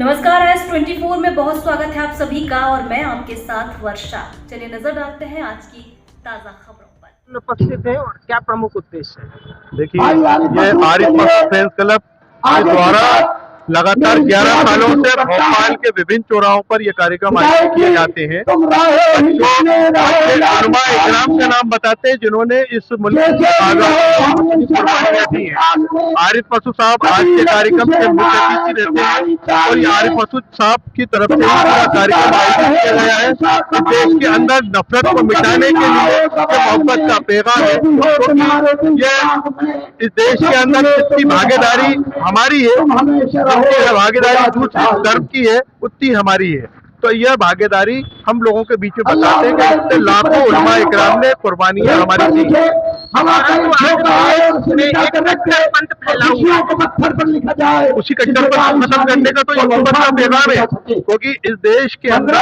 नमस्कार, S24 में बहुत स्वागत है आप सभी का और मैं आपके साथ वर्षा। चलिए नजर डालते हैं आज की ताजा खबरों पर। उपस्थित है और क्या प्रमुख उद्देश्य है? देखिए, ये आरिफ मसूद फ्रेंड्स क्लब के द्वारा लगातार 11 सालों से भोपाल के विभिन्न चौराहों पर ये कार्यक्रम आयोजित किए जाते हैं। उलमा इकराम का नाम बताते हैं जिन्होंने इस मुल्क की आजादी कुर्बानियां दी हैं। आरिफ मसूद साहब आज के कार्यक्रम के मुख्य अतिथि रहते हैं और ये आरिफ मसूद साहब की तरफ से पूरा कार्यक्रम आयोजित किया गया है। देश के अंदर नफरत को मिटाने के लिए मोहब्बत का पैगाम है, क्योंकि ये इस देश के अंदर जितनी भागीदारी हमारी है, भागीदारी दूसरे धर्म की है उतनी हमारी है। तो यह भागीदारी हम लोगों के बीच में बताते हैं कि इससे लाखों उलमा इकराम ने कुर्बानियां हमारी दी है। उसी कट्टर पर खत्म करने का तो ये मोहब्बत का पैगाम है, क्योंकि इस देश के अंदर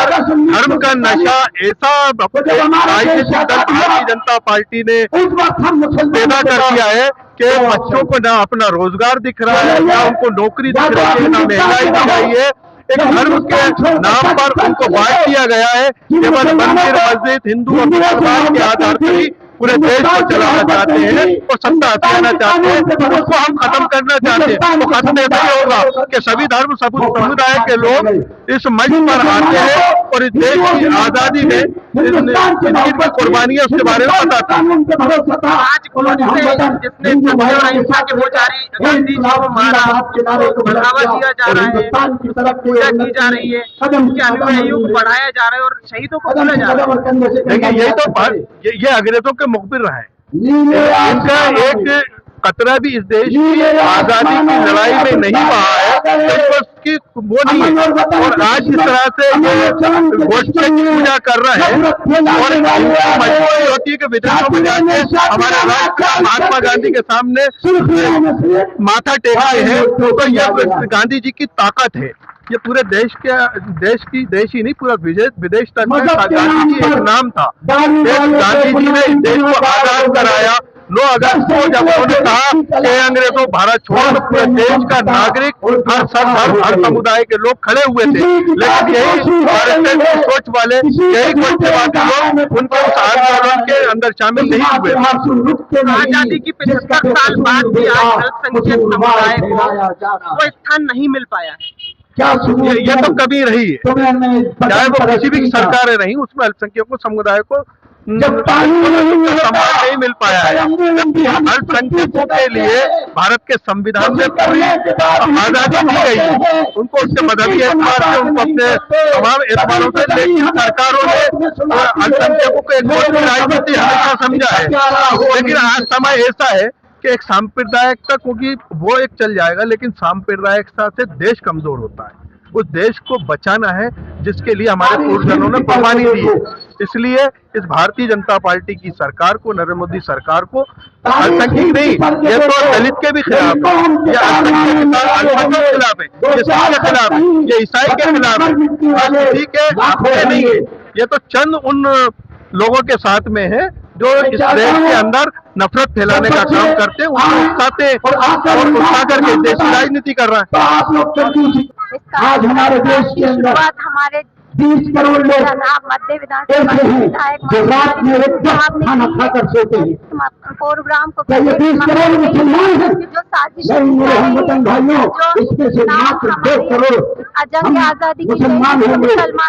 धर्म का नशा ऐसा राजनीतिक दल भारतीय जनता पार्टी ने पैदा कर दिया है कि बच्चों को ना अपना रोजगार दिख रहा है, ना उनको नौकरी दिख रही है, ना महंगाई दिख रही है। एक धर्म के नाम पर उनको बांट दिया गया है। केवल मंदिर मस्जिद हिंदू और मुसलमान के आधार पर ही पूरे देश को चलाना चाहते हैं और सत्ता हथियाना चाहते हैं। उसको हम खत्म करना चाहते हैं। तो खत्म ऐसा ही होगा कि सभी धर्म समुदाय के लोग इस मंच पर आते हैं और इस देश की आजादी में इनकी कुर्बानियां उसके बारे में बताते हैं। आज जिसने अहिंसा के पुजारी गांधी जी को मारा, बढ़ावा दिया जा रहा है, पूजा की जा रही है, उनके अनुयायियों को बढ़ाया जा रहा है और शहीदों को भूला जा रहा है। देखिए, यही तो ये अंग्रेजों के मुखबिर रहा है। इनका एक कतरा भी इस देश की आजादी की लड़ाई में नहीं बहा है, तो उसकी वो नहीं है। और आज इस तरह से गोष्ठी की पूजा कर रहा है और मजबूरी होती है कि विदेशों में जाके हमारे राष्ट्र महात्मा गांधी के सामने माथा टेकते हैं। तो यह गांधी जी की ताकत है। ये पूरे देश ही नहीं, पूरा विदेश तक में गांधी जी एक नाम था। गांधी जी ने इस देश को आजाद कराया। 9 अगस्त को जब उन्होंने कहा कि अंग्रेजों भारत छोड़ो, तो पूरे देश का नागरिक हर समुदाय के लोग खड़े हुए थे। लेकिन यही भारत की सोच वाले, यही गोष्ठीवादी लोग उनके उस आंदोलन के अंदर शामिल नहीं हुए। आजादी की 75 साल बाद भी आज अल्पसंख्यक समुदाय को वो स्थान नहीं मिल पाया है। ये तो कभी रही है, चाहे वो किसी भी सरकार रही, उसमें अल्पसंख्यकों समुदाय को सम्मान नहीं मिल पाया है। अल्पसंख्यकों के लिए भारत के संविधान में पूरी आजादी दी गई है। उनको उसके मजहबी एतबार से, उनको अपने तमाम एतबारों से, लेकिन सरकारों ने अल्पसंख्यकों को एक राजनीति हमेशा समझा है। लेकिन आज समय ऐसा है कि एक सांप्रदायिकता, क्योंकि वो एक चल जाएगा, लेकिन सांप्रदायिकता से देश कमजोर होता है। उस देश को बचाना है जिसके लिए हमारे पूर्वजों ने कुर्बानी दी है। इसलिए इस भारतीय जनता पार्टी की सरकार को, नरेंद्र मोदी सरकार को, अल्पसंख्यक नहीं, ये तो दलित के भी खिलाफ है, ये अल्पसंख्यक के खिलाफ है, ये सिख के खिलाफ है, ये ईसाई के खिलाफ है, किसी के आपके नहीं है। ये तो चंद उन लोगों के साथ में है जो इस देश के अंदर नफरत फैलाने का काम करते हैं, उनको उकसाते और उकसा करके देशी राजनीति कर रहा है। आज हमारे देश के अंदर हमारे 20 करोड़ लोग मध्य विधानसभा विधायक जो रात में खाना खाकर सोते हैं। प्रोग्राम को 20 करोड़ मुसलमान हैं जो साजिश वतन भाइयों, इसमें से मात्र 2 करोड़ जंग आजादी की मुसलमान हैं,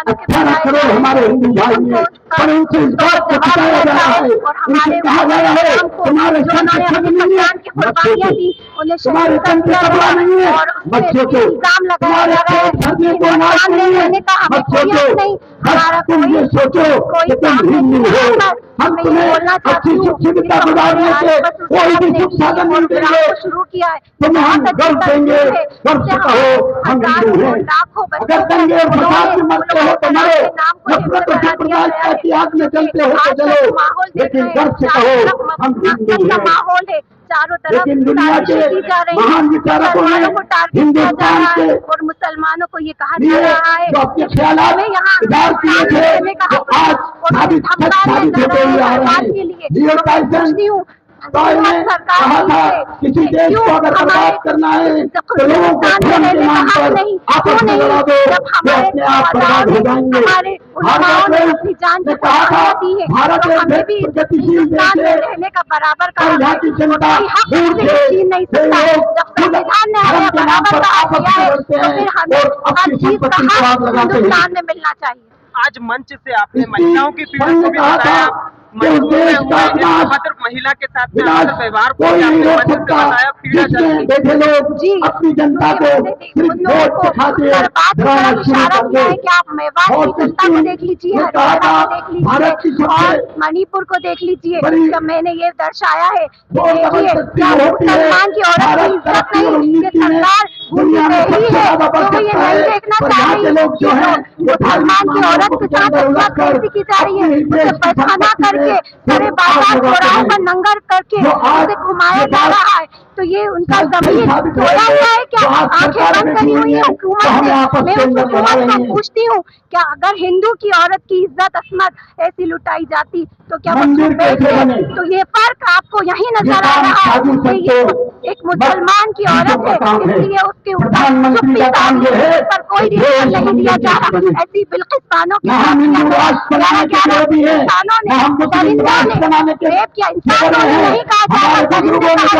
18 करोड़ हमारे हिंदू भाई हैं। पर उनसे इस बात को बताया जा रहा है, उनसे कहा जा रहा है तुम्हारे संरक्षण नहीं है, तुम्हारे तंत्र का बड़ा नहीं है, बच्चों को तुम्हारे धरने को अनाज नहीं है, बच्चों को तुम ये सोचो कि तुम हिंदू हो, हम तुम्हें अच्छी सुविधा गुजारने के कोई भी सुख साधन नहीं देंगे, तुम्हें हम गर्व देंगे, गर्व से कहो हम हिंदू हैं। अगर दंगे और फसाद में मरते हो तो मरो, नफरत और सांप्रदायिकता की आग में जलते हो तो जलो, लेकिन गर्व से कहो हम हिंदू हैं। लेकिन दुनिया के महान विचारकों ने हिंदुस्तान के और मुसलमानों को ये कहा जा रहा है जो अपने ख्यालात इजहार किए थे, तो आज साबित होते हुए आ रहे हैं। लियो टाइसन ने कहा था किसी देश को अगर बर्बाद करना है तो लोगों को धर्म के नाम पर आपस में लड़ा दो, वो अपने आप बर्बाद हो जाएंगे। अपनी जान की कुर्बानियां दी है, भारत तो हमें भी प्रगतिशील देश है, रहने का बराबर का यहाँ की जनता जी नहीं सकता। जब संविधान ने हमें बराबर का हक दिया है तो फिर हमें हर चीज का हक हिंदुस्तान में मिलना चाहिए। आज मंच से आपने महिलाओं की पीड़ा को भी बताया, मणिपुर में हुए एक अभद्र महिला के साथ में अभद्र व्यवहार को भी आपने मंच से बताया, पीड़ा जल्दी देखे लोग जी अपनी जनता को सिर्फ वोट दिखाते हैं, इशारा किया है कि आप मेवाड़ की जनता को देख लीजिए, हरियाणा को देख लीजिए और मणिपुर को देख लीजिए। जब मैंने ये दर्शाया है कि देखिए क्या मुसलमान की औरत की इज्जत नहीं, ये सरकार दुनिया में ही है तो ये नहीं देखना चाहिए मुसलमान की औरत के साथ अच्छा कैसी की जा रही है, उसे पैखाना करके सारे बाजार चौराहों पर नंगर करके उसे घुमाया जा रहा है। तो ये उनका जमीन धोया गया है क्या? आंखें बंद करी हुई है हुकूमत ने। मैं उस हुकूमत को पूछती हूँ, क्या अगर हिंदू की औरत की इज्जत अस्मत ऐसी लुटाई जाती तो क्या वो चुप बैठते? तो ये फर्क आपको यही नजर आ रहा है कि ये एक मुसलमान की औरत है इसलिए उसके ऊपर चुप्पी पर कोई रिएक्शन नहीं दिया जा रहा। ऐसी बिल्किस बानो के इंसानों ने दरिंदा ने रेप किया, इंसान नहीं कहा जा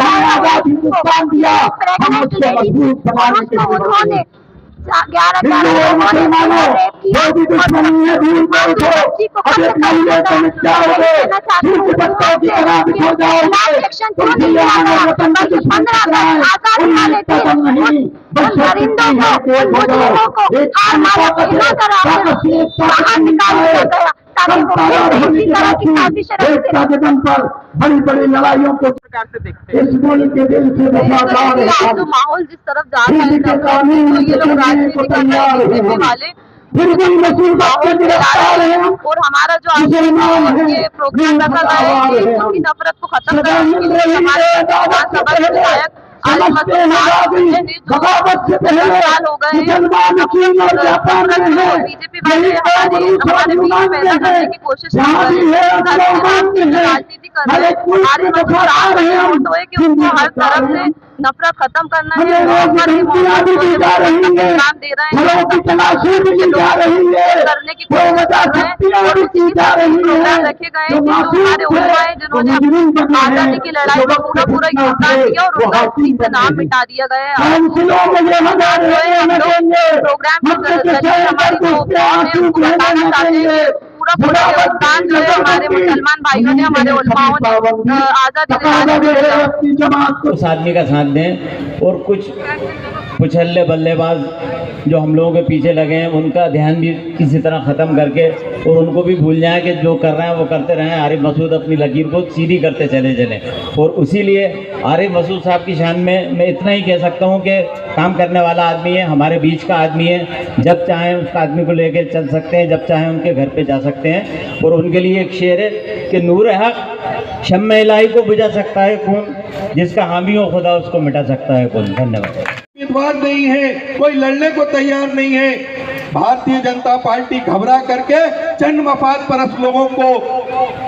रहा, हिंदुस्तान दिया प्रेग्नेंट लेडी उसको उन्होंने 11 मुसलमानों जो भी दुश्मनी है दूर कर दो, अब एक महीने तो मिट जाओगे, फिर के बच्चों की तरह बिछो जाओगे, इसलिए हमें वतन की दुश्मन कराएं, पसंद नहीं, बस परिंदों को मुजरिमों को हार मारे बाहर निकाल दिया गया ताकि वो इसी तरह की साजिश पर बड़ी बड़ी लड़ाइयों को प्रकार से देखते हैं। इस मुल्क के दिल से वफादार है। जो माहौल जिस तरफ जा रहा है तो ये लोग राजनीति कर रहे हैं बीजेपी वाले, फिर भी मुसीबत के गिरफ्तार हैं और हमारा जो आज ये प्रोग्राम रखा गया है कि हिंदू की नफरत को खत्म करने के लिए हमारे विधानसभा के विधायक समझते हैं बगावत से पहले मुसलमान चीन और जापान में है, बीजेपी वाले हमारे बीच पैदा करने की कोशिश कर रहे हैं, राजनीति कर रहे हैं। हमारे फोटो है कि उनको हर तरफ से नफरत खत्म करना है, काम दे रहे हैं करने की कोशिश कर रहे हैं। प्रोग्राम रखे गए हैं जो हमारे उलमाए जिन्होंने आजादी की लड़ाई में पूरा योगदान दिया और उनका स्क्रीन से नाम मिटा दिया गया है। प्रोग्राम के जरिए हमारी जो उनको बताना चाहते हैं पूरा योगदान जो है हमारे मुसलमान भाइयों ने, हमारे उलमाओं ने आजादी उस आदमी का साथ दें और कुछ कुचल्ले बल्लेबाज जो हम लोगों के पीछे लगे हैं उनका ध्यान भी किसी तरह ख़त्म करके और उनको भी भूल जाएं कि जो कर रहे हैं वो करते रहें। आरिफ मसूद अपनी लकीर को सीधी करते चले चलें और उसी लिए आरिफ मसूद साहब की शान में मैं इतना ही कह सकता हूँ कि काम करने वाला आदमी है, हमारे बीच का आदमी है, जब चाहें उस आदमी को लेकर चल सकते हैं, जब चाहें उनके घर पर जा सकते हैं। और उनके लिए एक शेर है कि नूर हक शम्म इलाही को बुझा सकता है खून, जिसका हामी हो खुदा उसको मिटा सकता है कौन। धन्यवाद। उम्मीदवार नहीं है, कोई लड़ने को तैयार नहीं है। भारतीय जनता पार्टी घबरा करके चंद मफाद परस्त लोगों को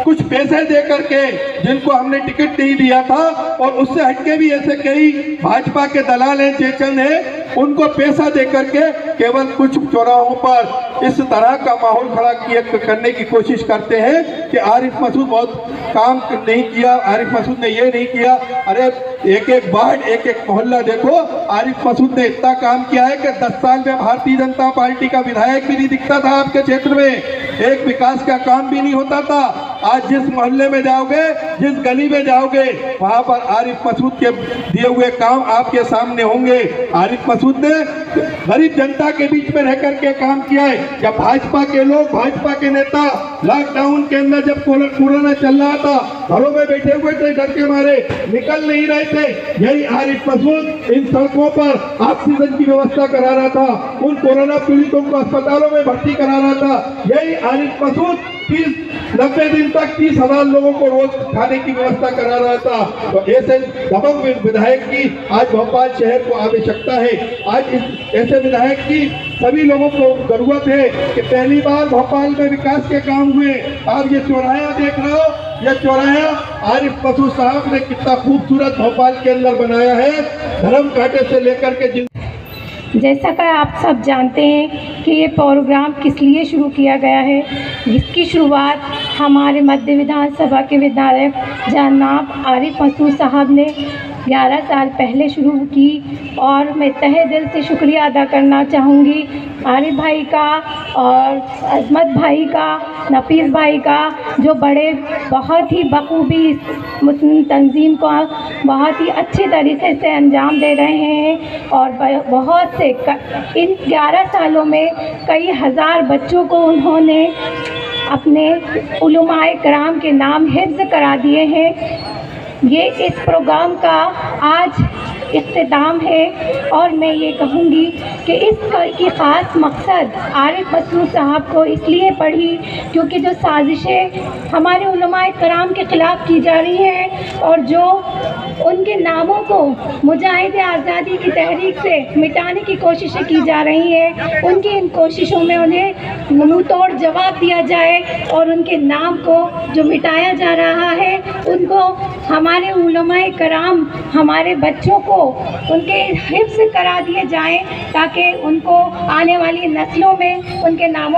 कुछ पैसे दे करके, जिनको हमने टिकट नहीं दिया था और उससे हटके भी ऐसे कई भाजपा के दलाल हैं, चेचन है, उनको पैसा दे करके केवल कुछ चौराहों पर इस तरह का माहौल खड़ा करने की कोशिश करते हैं कि आरिफ मसूद बहुत काम नहीं किया, आरिफ मसूद ने ये नहीं किया। अरे एक एक वार्ड एक एक मोहल्ला देखो, आरिफ मसूद ने इतना काम किया है कि 10 साल में भारतीय जनता पार्टी का विधायक भी नहीं दिखता था आपके क्षेत्र में, एक विकास का काम भी नहीं होता था। आज जिस मोहल्ले में जाओगे, जिस गली में जाओगे, वहां पर आरिफ मसूद के दिए हुए काम आपके सामने होंगे। आरिफ मसूद ने गरीब जनता के बीच में रह करके काम किया है। जब भाजपा के लोग, भाजपा के नेता लॉकडाउन के अंदर जब कोरोना चल रहा था, घरों में बैठे हुए थे, डर के मारे निकल नहीं रहे थे, यही आरिफ मसूद इन सड़कों पर ऑक्सीजन की व्यवस्था करा रहा था, उन कोरोना पीड़ितों को अस्पतालों में भर्ती करा रहा था। यही आरिफ मसूद 90 दिन तक 30,000 लोगों को रोज खाने की व्यवस्था करा रहा था। तो ऐसे दबंग विधायक की आज भोपाल शहर को आवश्यकता है। आज ऐसे विधायक की सभी लोगों को जरूरत है कि पहली बार भोपाल में विकास के काम हुए। आप ये चौराहा देख रहे हो, ये चौराहा आरिफ मसूद साहब ने कितना खूबसूरत भोपाल के अंदर बनाया है, धर्म कांटे से लेकर के जैसा कि आप सब जानते हैं कि ये प्रोग्राम किस लिए शुरू किया गया है। इसकी शुरुआत हमारे मध्य विधानसभा के विधायक जनाब आरिफ मसूद साहब ने 11 साल पहले शुरू की और मैं तहे दिल से शुक्रिया अदा करना चाहूँगी आरिफ भाई का और अजमत भाई का, नफीस भाई का, जो बहुत ही बखूबी इस मुस्लिम तंजीम को बहुत ही अच्छे तरीके से अंजाम दे रहे हैं और बहुत से इन 11 सालों में कई हज़ार बच्चों को उन्होंने अपने उलमाए कराम के नाम हिफ्ज़ करा दिए हैं। ये इस प्रोग्राम का आज इख्तिताम है और मैं ये कहूँगी कि इसकी ख़ास मकसद आरिफ मसूद साहब को इसलिए पढ़ी क्योंकि जो साजिशें हमारे उलमाए कराम के ख़िलाफ़ की जा रही हैं और जो उनके नामों को मुजाहिद आज़ादी की तहरीक से मिटाने की कोशिशें की जा रही हैं, उनकी इन कोशिशों में उन्हें मुँह तोड़ जवाब दिया जाए और उनके नाम को जो मिटाया जा रहा है उनको हमारे उलमाए कराम हमारे बच्चों को उनके हिफ्ज़ करा दिए जाएं ताकि उनको आने वाली नस्लों में उनके नामों